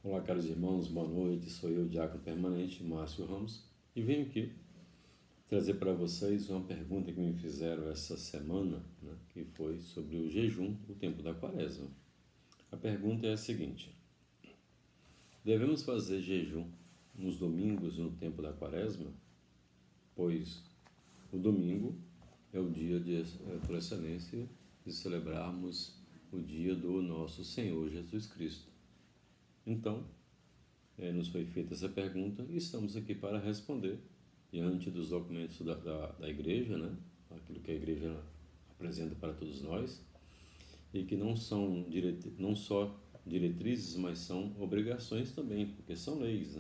Olá, caros irmãos, boa noite. Sou eu, Diácono Permanente, Márcio Ramos, e venho aqui trazer para vocês uma pergunta que me fizeram essa semana, que foi sobre o jejum, o tempo da Quaresma. A pergunta é a seguinte: devemos fazer jejum nos domingos no tempo da Quaresma? Pois o domingo é o dia por excelência de celebrarmos o dia do nosso Senhor Jesus Cristo. Então, nos foi feita essa pergunta e estamos aqui para responder diante dos documentos da igreja, aquilo que a igreja apresenta para todos nós, e que não só diretrizes, mas são obrigações também, porque são leis.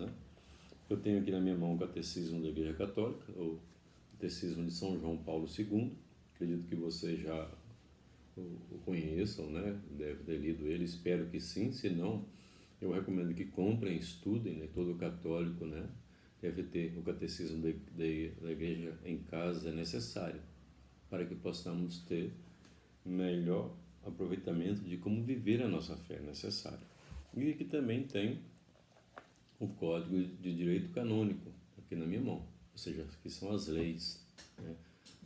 Eu tenho aqui na minha mão o Catecismo da Igreja Católica, o Catecismo de São João Paulo II, acredito que vocês já o conheçam, deve ter lido ele, espero que sim, se não, eu recomendo que comprem, estudem, todo católico, deve ter o catecismo da igreja em casa, é necessário, para que possamos ter melhor aproveitamento de como viver a nossa fé, é necessário. E que também tem o Código de Direito Canônico, aqui na minha mão, ou seja, que são as leis,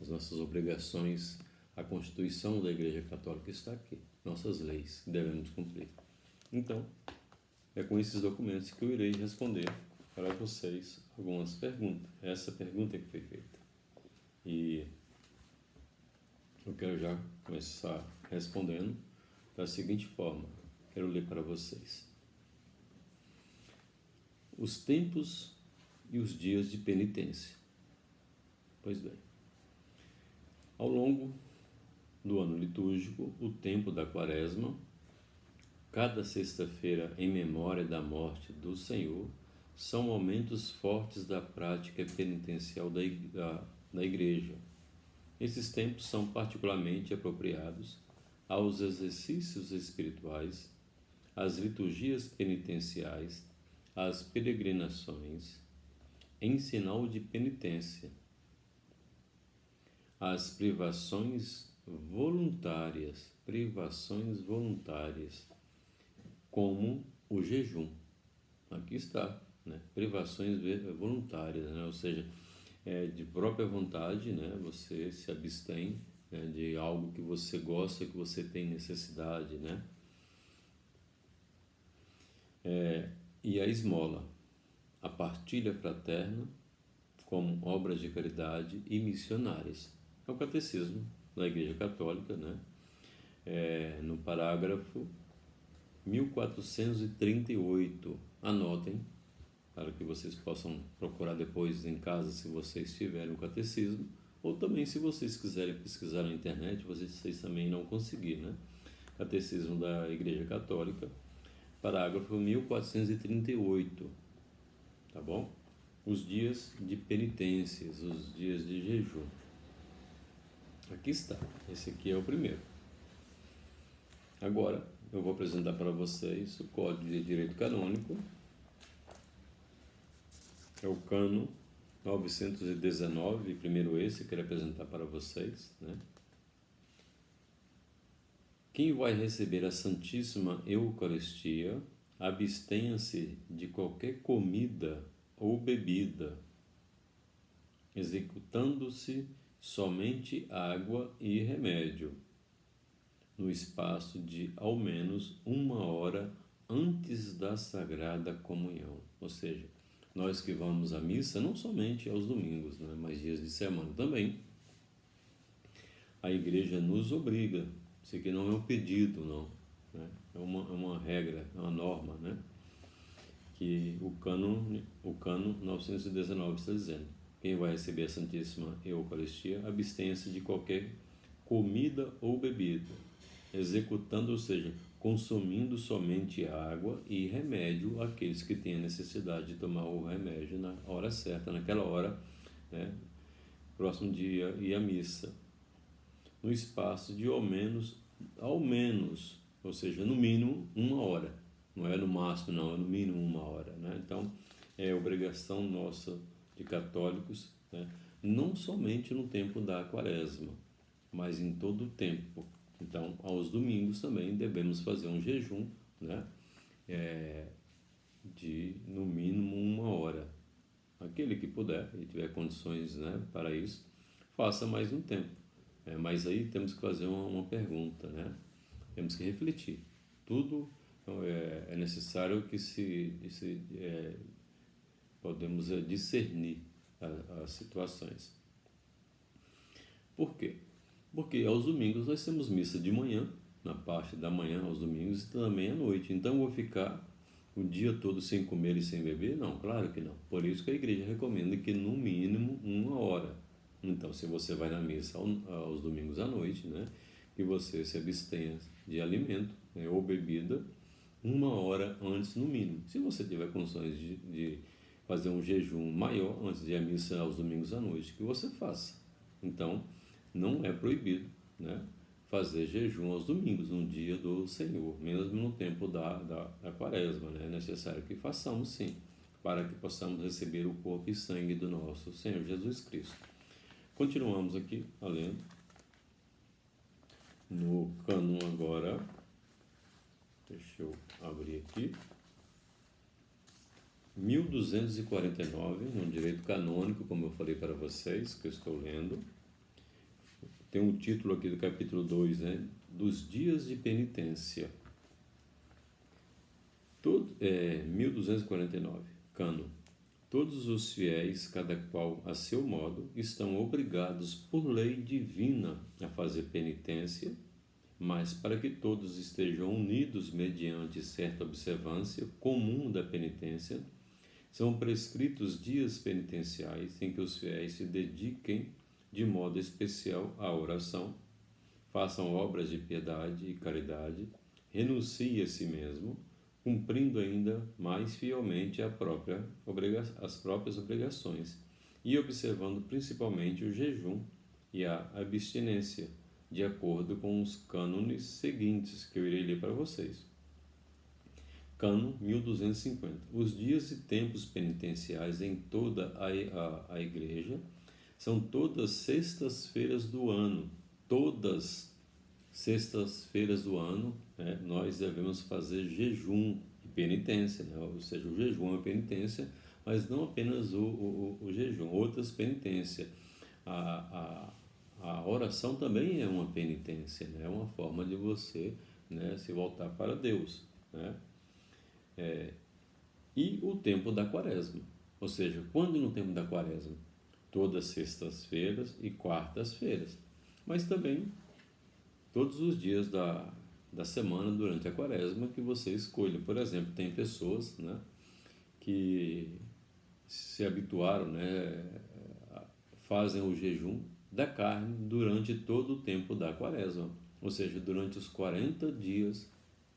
as nossas obrigações, a Constituição da Igreja Católica está aqui, nossas leis que devemos cumprir. Então, é com esses documentos que eu irei responder para vocês algumas perguntas. Essa pergunta que foi feita. E eu quero já começar respondendo da seguinte forma. Quero ler para vocês. Os tempos e os dias de penitência. Pois bem, ao longo do ano litúrgico, o tempo da Quaresma, cada sexta-feira em memória da morte do Senhor, são momentos fortes da prática penitencial da Igreja. Esses tempos são particularmente apropriados aos exercícios espirituais, às liturgias penitenciais, às peregrinações, em sinal de penitência, às privações voluntárias, como o jejum. Aqui está, privações voluntárias, ou seja, de própria vontade, você se abstém de algo que você gosta, que você tem necessidade, e a esmola, a partilha fraterna, como obras de caridade e missionárias. É o Catecismo da Igreja Católica, no parágrafo 1438. Anotem, para que vocês possam procurar depois em casa, se vocês tiverem o catecismo, ou também se vocês quiserem pesquisar na internet, vocês também não conseguirem, Catecismo da Igreja Católica, parágrafo 1438, tá bom? Os dias de penitências, os dias de jejum. Aqui está, esse aqui é o primeiro. Agora, eu vou apresentar para vocês o Código de Direito Canônico. É o cano 919, primeiro esse, quero apresentar para vocês, Quem vai receber a Santíssima Eucaristia, abstenha-se de qualquer comida ou bebida, executando-se somente água e remédio, no espaço de ao menos 1 hora antes da Sagrada Comunhão. Ou seja, nós que vamos à missa, não somente aos domingos, mas dias de semana também, a igreja nos obriga, isso aqui não é um pedido, não, é uma regra, é uma norma, que o cano 919 está dizendo: quem vai receber a Santíssima Eucaristia, abstenha-se de qualquer comida ou bebida, executando, ou seja, consumindo somente água e remédio àqueles que têm a necessidade de tomar o remédio na hora certa, naquela hora, próximo dia e a missa, no espaço de ao menos, ou seja, no mínimo 1 hora, não é no máximo, não, é no mínimo 1 hora, Então, é obrigação nossa de católicos, não somente no tempo da Quaresma, mas em todo o tempo. Então, aos domingos também devemos fazer um jejum, de, no mínimo, 1 hora. Aquele que puder e tiver condições, né, para isso, faça mais um tempo. Mas aí temos que fazer uma pergunta, né? Temos que refletir. Tudo é necessário que podemos discernir as situações. Por quê? Porque aos domingos nós temos missa de manhã, na parte da manhã aos domingos, e também à noite. Então eu vou ficar o dia todo sem comer e sem beber? Não, claro que não. Por isso que a igreja recomenda que no mínimo 1 hora. Então, se você vai na missa aos domingos à noite, né, que você se abstenha de alimento, né, ou bebida 1 hora antes no mínimo. Se você tiver condições de fazer um jejum maior antes de ir à missa aos domingos à noite, que você faça. Então, não é proibido, né, fazer jejum aos domingos, no dia do Senhor, mesmo no tempo da quaresma, né? É necessário que façamos sim, para que possamos receber o corpo e sangue do nosso Senhor Jesus Cristo. Continuamos aqui, lendo no cânon agora, deixa eu abrir aqui, 1249, no direito canônico, como eu falei para vocês, que eu estou lendo. Tem um título aqui do capítulo 2, né? Dos dias de penitência. 1249, cano. Todos os fiéis, cada qual a seu modo, estão obrigados por lei divina a fazer penitência, mas para que todos estejam unidos mediante certa observância comum da penitência, são prescritos dias penitenciais em que os fiéis se dediquem de modo especial à oração, façam obras de piedade e caridade, renunciem a si mesmo, cumprindo ainda mais fielmente as próprias obrigações e observando principalmente o jejum e a abstinência, de acordo com os cânones seguintes que eu irei ler para vocês. Cânon 1250. Os dias e tempos penitenciais em toda a Igreja são todas sextas-feiras do ano. Todas sextas-feiras do ano, né, nós devemos fazer jejum e penitência, né? Ou seja, o jejum é penitência, mas não apenas o jejum, outras penitências. A oração também é uma penitência, né? É uma forma de você, né, se voltar para Deus, né? E o tempo da quaresma, ou seja, quando no tempo da quaresma? Todas sextas-feiras e quartas-feiras, mas também todos os dias da semana durante a quaresma que você escolha. Por exemplo, tem pessoas, né, que se habituaram, né, fazem o jejum da carne durante todo o tempo da quaresma, ou seja, durante os 40 dias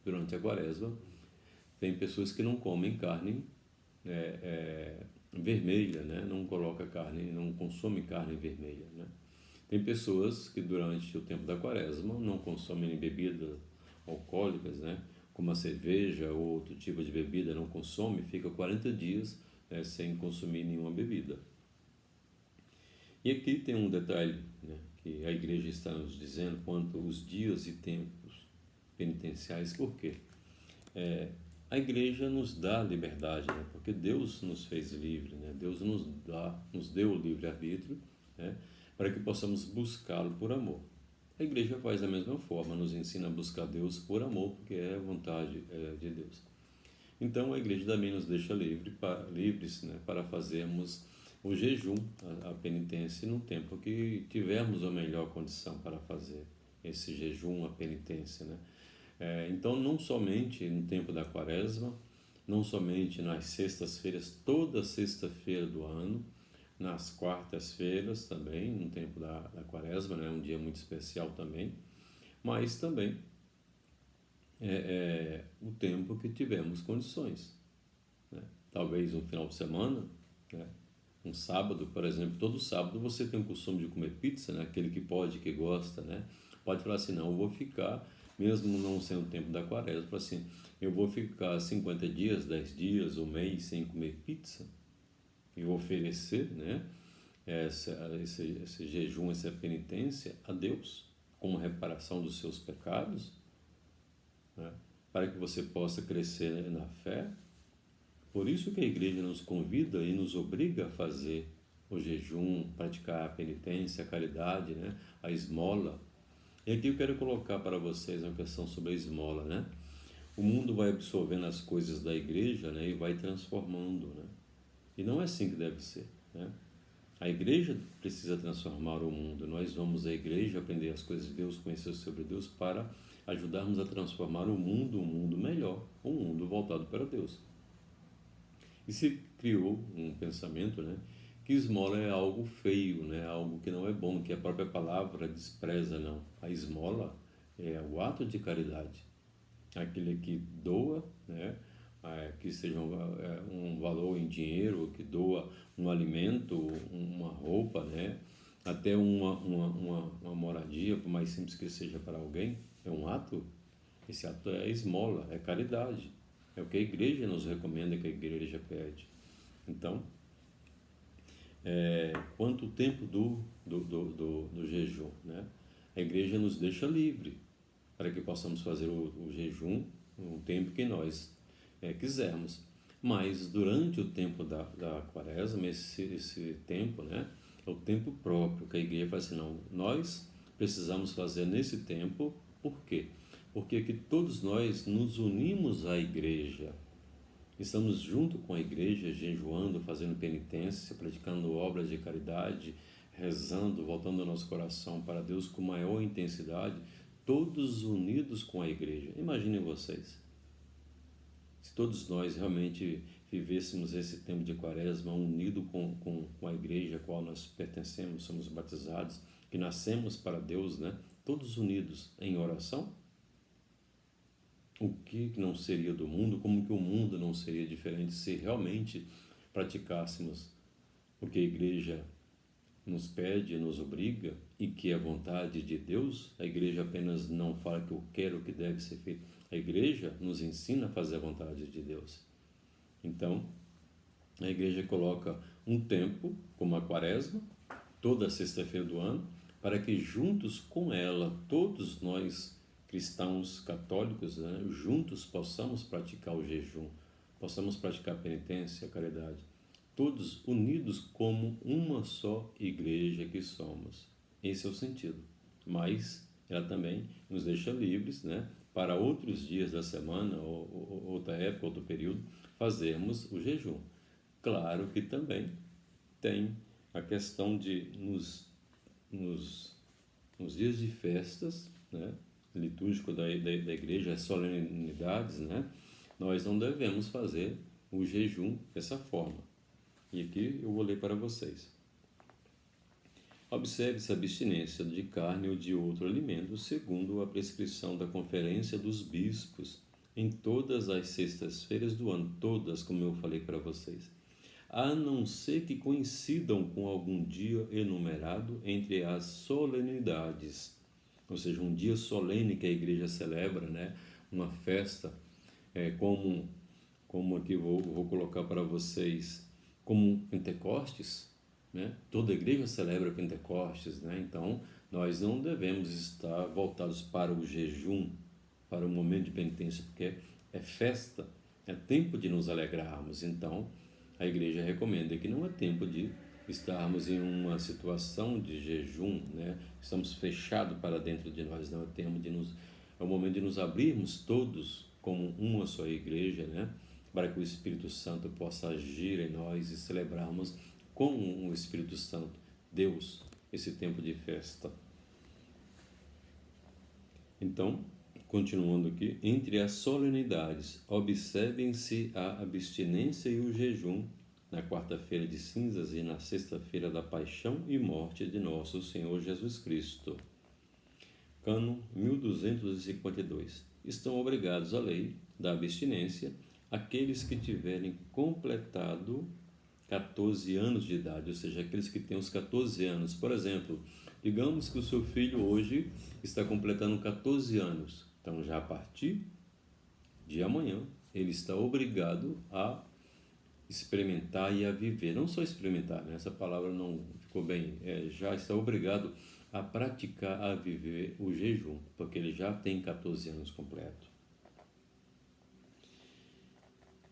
durante a quaresma. Tem pessoas que não comem carne vermelha, né? Não coloca carne, não consome carne vermelha, né? Tem pessoas que durante o tempo da quaresma não consomem bebidas alcoólicas, né? Como a cerveja ou outro tipo de bebida, não consome, fica 40 dias, né, sem consumir nenhuma bebida. E aqui tem um detalhe, né, que a igreja está nos dizendo quanto aos dias e tempos penitenciais. Por quê? A igreja nos dá liberdade, né? Porque Deus nos fez livre, né? Deus nos deu o livre-arbítrio, né? Para que possamos buscá-lo por amor. A igreja faz da mesma forma, nos ensina a buscar Deus por amor, porque é a vontade de Deus. Então a igreja também nos deixa livres, né? Para fazermos o jejum, a penitência, no tempo que tivermos a melhor condição para fazer esse jejum, a penitência, né? Então, não somente no tempo da quaresma, não somente nas sextas-feiras, toda sexta-feira do ano, nas quartas-feiras também, no tempo da quaresma, né, um dia muito especial também, mas também o tempo que tivermos condições, né? Talvez um final de semana, né, um sábado, por exemplo, todo sábado você tem o costume de comer pizza, né, aquele que pode, que gosta, né, pode falar assim, não, eu vou ficar, mesmo não sendo o tempo da quaresma, assim, eu vou ficar 50 dias, 10 dias, um mês sem comer pizza e oferecer, né, esse jejum, essa penitência a Deus como reparação dos seus pecados, né, para que você possa crescer na fé, Por isso que a igreja nos convida e nos obriga a fazer o jejum, praticar a penitência, a caridade, né? A esmola. E aqui eu quero colocar para vocês uma questão sobre a esmola, né? O mundo vai absorvendo as coisas da igreja, né? E vai transformando, né? E não é assim que deve ser, né? A igreja precisa transformar o mundo. Nós vamos à igreja aprender as coisas de Deus, conhecer sobre Deus, para ajudarmos a transformar o mundo, um mundo melhor, um mundo voltado para Deus. E se criou um pensamento, né, que esmola é algo feio, né, algo que não é bom, que a própria palavra despreza, não. A esmola é o ato de caridade, aquele que doa, né, que seja um valor em dinheiro, que doa um alimento, uma roupa, né, até uma moradia, por mais simples que seja para alguém, é um ato. Esse ato é esmola, é caridade. É o que a igreja nos recomenda, que a igreja pede. Então, quanto o tempo do jejum, né? A igreja nos deixa livre para que possamos fazer o jejum no tempo que nós quisermos. Mas durante o tempo da quaresma, esse tempo, né? É o tempo próprio que a igreja fala assim, não, nós precisamos fazer nesse tempo, por quê? Porque aqui todos nós nos unimos à igreja, estamos junto com a igreja, jejuando, fazendo penitência, praticando obras de caridade, rezando, voltando o nosso coração para Deus com maior intensidade, todos unidos com a igreja. Imaginem vocês, se todos nós realmente vivêssemos esse tempo de quaresma unido com a igreja a qual nós pertencemos, somos batizados, que nascemos para Deus, né? Todos unidos em oração, o que não seria do mundo, como que o mundo não seria diferente se realmente praticássemos o que a igreja nos pede, nos obriga e que é a vontade de Deus. A igreja apenas não fala que eu quero o que deve ser feito. A igreja nos ensina a fazer a vontade de Deus. Então, a igreja coloca um tempo, como a quaresma, toda sexta-feira do ano, para que juntos com ela, todos nós cristãos católicos, né, juntos possamos praticar o jejum, possamos praticar a penitência, a caridade, todos unidos como uma só igreja que somos. Esse é o sentido. Mas ela também nos deixa livres, né, para outros dias da semana, ou outra época, outro período, fazermos o jejum. Claro que também tem a questão de nos dias de festas, né, litúrgico da igreja, as solenidades, né, nós não devemos fazer o jejum dessa forma. E aqui eu vou ler para vocês. Observe-se a abstinência de carne ou de outro alimento, segundo a prescrição da Conferência dos Bispos, em todas as sextas-feiras do ano, todas, como eu falei para vocês, a não ser que coincidam com algum dia enumerado entre as solenidades, ou seja, um dia solene que a igreja celebra, né? Uma festa, como aqui vou colocar para vocês, como Pentecostes, né? Toda igreja celebra Pentecostes, né? Então, nós não devemos estar voltados para o jejum, para o momento de penitência, porque é festa, é tempo de nos alegrarmos. Então, a igreja recomenda que não é tempo de estarmos em uma situação de jejum, né? Estamos fechados para dentro de nós, não é tempo é o momento de nos abrirmos todos como uma só igreja, né? Para que o Espírito Santo possa agir em nós e celebrarmos com o Espírito Santo, Deus, esse tempo de festa. Então, continuando aqui, entre as solenidades, observem-se a abstinência e o jejum na quarta-feira de cinzas e na sexta-feira da paixão e morte de nosso Senhor Jesus Cristo. Cânon 1252. Estão obrigados à lei da abstinência aqueles que tiverem completado 14 anos de idade, ou seja, aqueles que têm os 14 anos. Por exemplo, digamos que o seu filho hoje está completando 14 anos. Então, já a partir de amanhã, ele está obrigado a experimentar e a viver. Não só experimentar, né? Essa palavra não ficou bem. Já está obrigado a praticar, a viver o jejum, porque ele já tem 14 anos completo.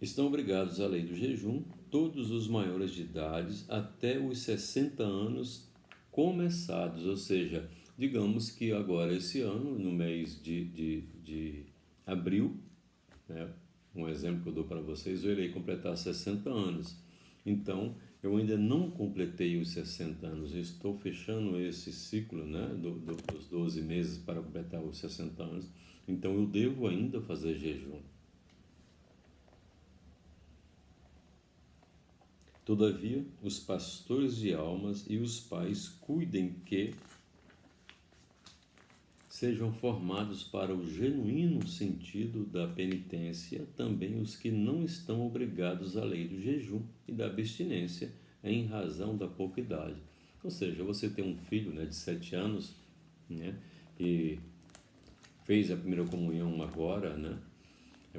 Estão obrigados à lei do jejum todos os maiores de idade até os 60 anos começados, ou seja, digamos que agora esse ano, no mês de abril, né, um exemplo que eu dou para vocês, eu irei completar 60 anos. Então, eu ainda não completei os 60 anos, eu estou fechando esse ciclo, né, dos 12 meses para completar os 60 anos, então eu devo ainda fazer jejum. Todavia, os pastores de almas e os pais cuidem que sejam formados para o genuíno sentido da penitência também os que não estão obrigados à lei do jejum e da abstinência em razão da pouca idade. Ou seja, você tem um filho, né, de 7 anos, né, e fez a primeira comunhão agora, né?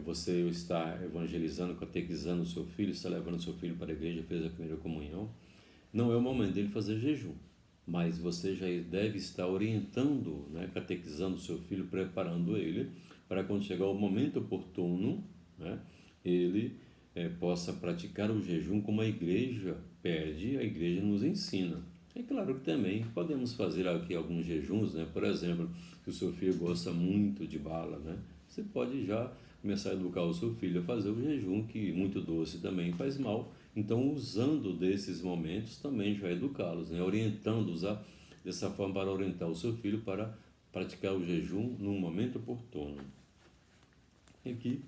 Você está evangelizando, catequizando o seu filho, está levando o seu filho para a igreja, fez a primeira comunhão. Não é o momento dele fazer jejum, mas você já deve estar orientando, né, catequizando o seu filho, preparando ele para quando chegar o momento oportuno, né, ele possa praticar o jejum como a igreja pede, a igreja nos ensina. É claro que também podemos fazer aqui alguns jejuns, né? Por exemplo, se o seu filho gosta muito de bala, né? Você pode já começar a educar o seu filho a fazer o jejum, que muito doce também faz mal. Então, usando desses momentos, também já educá-los, né? Orientando-os dessa forma para orientar o seu filho para praticar o jejum num momento oportuno. E aqui,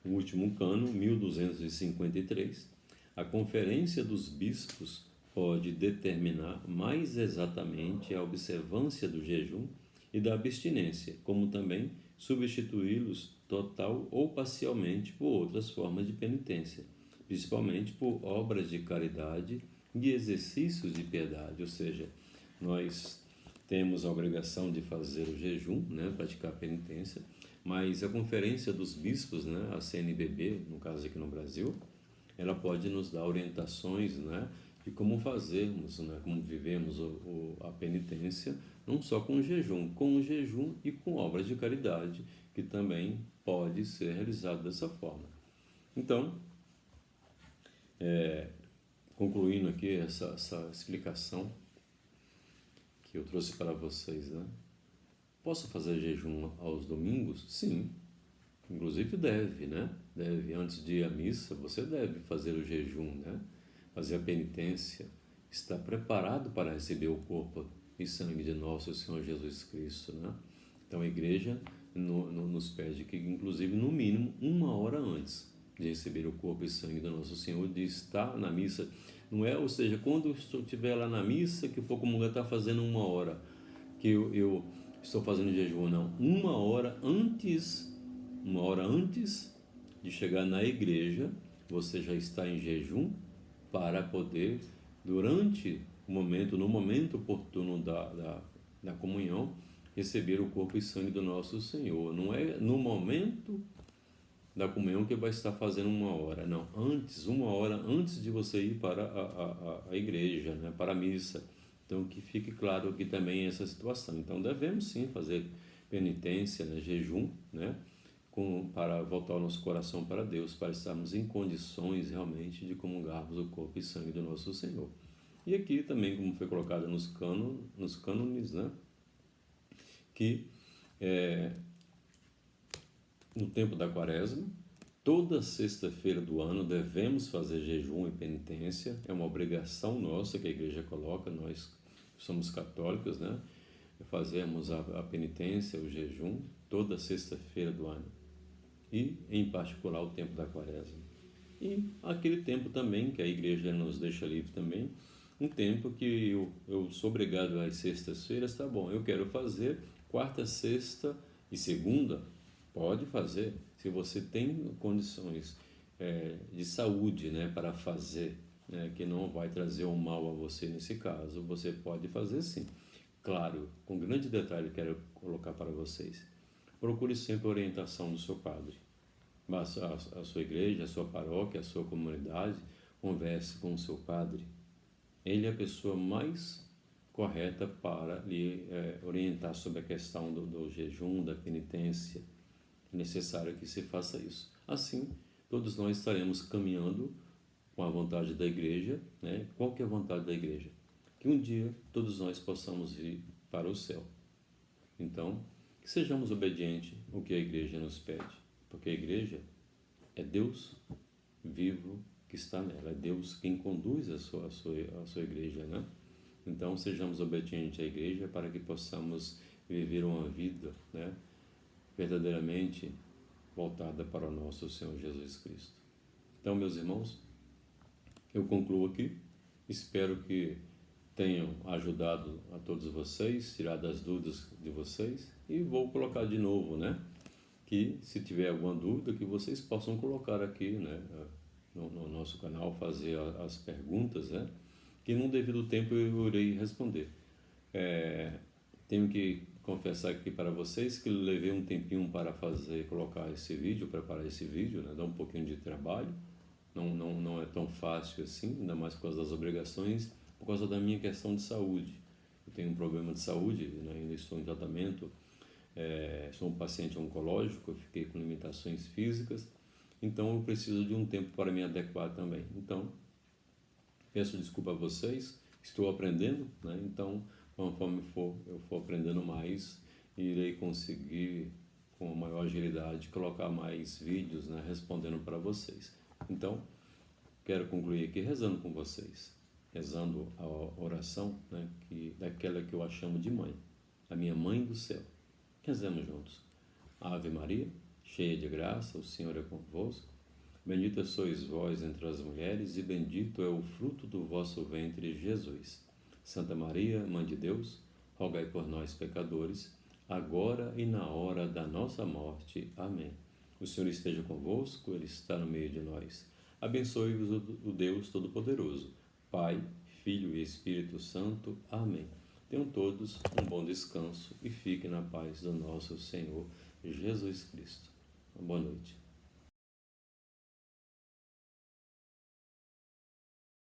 o último cano, 1253, a Conferência dos Bispos pode determinar mais exatamente a observância do jejum e da abstinência, como também substituí-los total ou parcialmente por outras formas de penitência, principalmente por obras de caridade e exercícios de piedade, ou seja, nós temos a obrigação de fazer o jejum, né, praticar a penitência, mas a Conferência dos Bispos, né, a CNBB, no caso aqui no Brasil, ela pode nos dar orientações, né, de como fazermos, né, como vivemos a penitência, não só com o jejum e com obras de caridade, que também pode ser realizado dessa forma. Então, concluindo aqui essa explicação que eu trouxe para vocês, né? Posso fazer jejum aos domingos? Sim, inclusive deve, né? Deve, antes de ir à missa, você deve fazer o jejum, né? Fazer a penitência, estar preparado para receber o corpo e sangue de nosso Senhor Jesus Cristo, né? Então a igreja nos pede que, inclusive, no mínimo, 1 hora antes de receber o corpo e sangue do nosso Senhor, de estar na missa, não é, ou seja, quando eu estiver lá na missa, que for comungar, está fazendo 1 hora, que eu estou fazendo jejum, não, 1 hora antes de chegar na igreja, você já está em jejum para poder, durante o momento, no momento oportuno da comunhão, receber o corpo e sangue do nosso Senhor. Não é no momento da comunhão que vai estar fazendo 1 hora, não, antes, 1 hora antes de você ir para a igreja, né, para a missa. Então, que fique claro aqui também essa situação. Então, devemos sim fazer penitência, né, jejum, né, para voltar o nosso coração para Deus, para estarmos em condições realmente de comungarmos o corpo e sangue do nosso Senhor. E aqui também, como foi colocado nos cânones, né, que no tempo da quaresma, toda sexta-feira do ano devemos fazer jejum e penitência, é uma obrigação nossa que a igreja coloca, nós somos católicos, né? Fazemos a penitência, o jejum, toda sexta-feira do ano, e em particular o tempo da quaresma. E aquele tempo também, que a igreja nos deixa livre também, um tempo que eu sou obrigado às sextas-feiras, tá bom, eu quero fazer quarta, sexta e segunda, pode fazer, se você tem condições de saúde, né, para fazer, né, que não vai trazer um mal a você nesse caso, você pode fazer sim. Claro, com grande detalhe quero colocar para vocês, procure sempre a orientação do seu padre, a sua igreja, a sua paróquia, a sua comunidade, converse com o seu padre, ele é a pessoa mais correta para lhe orientar sobre a questão do jejum, da penitência. É necessário que se faça isso. Assim, todos nós estaremos caminhando com a vontade da igreja, né? Qual que é a vontade da igreja? Que um dia todos nós possamos ir para o céu. Então, que sejamos obedientes ao que a igreja nos pede, porque a igreja é Deus vivo que está nela, é Deus quem conduz a sua igreja, né? Então, sejamos obedientes à igreja para que possamos viver uma vida, né, verdadeiramente voltada para o nosso Senhor Jesus Cristo. Então, meus irmãos, eu concluo aqui. Espero que tenham ajudado a todos vocês, tirado as dúvidas de vocês, e vou colocar de novo, né? Que se tiver alguma dúvida, que vocês possam colocar aqui, né, no nosso canal, fazer as perguntas, né? Que num devido tempo eu irei responder. Tenho que confessar aqui para vocês que levei um tempinho para colocar esse vídeo, preparar esse vídeo, né? Dá um pouquinho de trabalho, não é tão fácil assim, ainda mais por causa das obrigações, por causa da minha questão de saúde. Eu tenho um problema de saúde, né? Ainda estou em tratamento, sou um paciente oncológico, eu fiquei com limitações físicas, então eu preciso de um tempo para me adequar também. Então, peço desculpa a vocês, estou aprendendo, né? Então, conforme eu for aprendendo mais, irei conseguir, com maior agilidade, colocar mais vídeos, né, respondendo para vocês. Então, quero concluir aqui rezando com vocês, rezando a oração, né, daquela que eu chamo de mãe, a minha mãe do céu. Rezemos juntos. Ave Maria, cheia de graça, o Senhor é convosco. Bendita sois vós entre as mulheres, e bendito é o fruto do vosso ventre, Jesus. Santa Maria, Mãe de Deus, rogai por nós, pecadores, agora e na hora da nossa morte. Amém. O Senhor esteja convosco, Ele está no meio de nós. Abençoe-vos o Deus Todo-Poderoso, Pai, Filho e Espírito Santo. Amém. Tenham todos um bom descanso e fiquem na paz do nosso Senhor Jesus Cristo. Boa noite.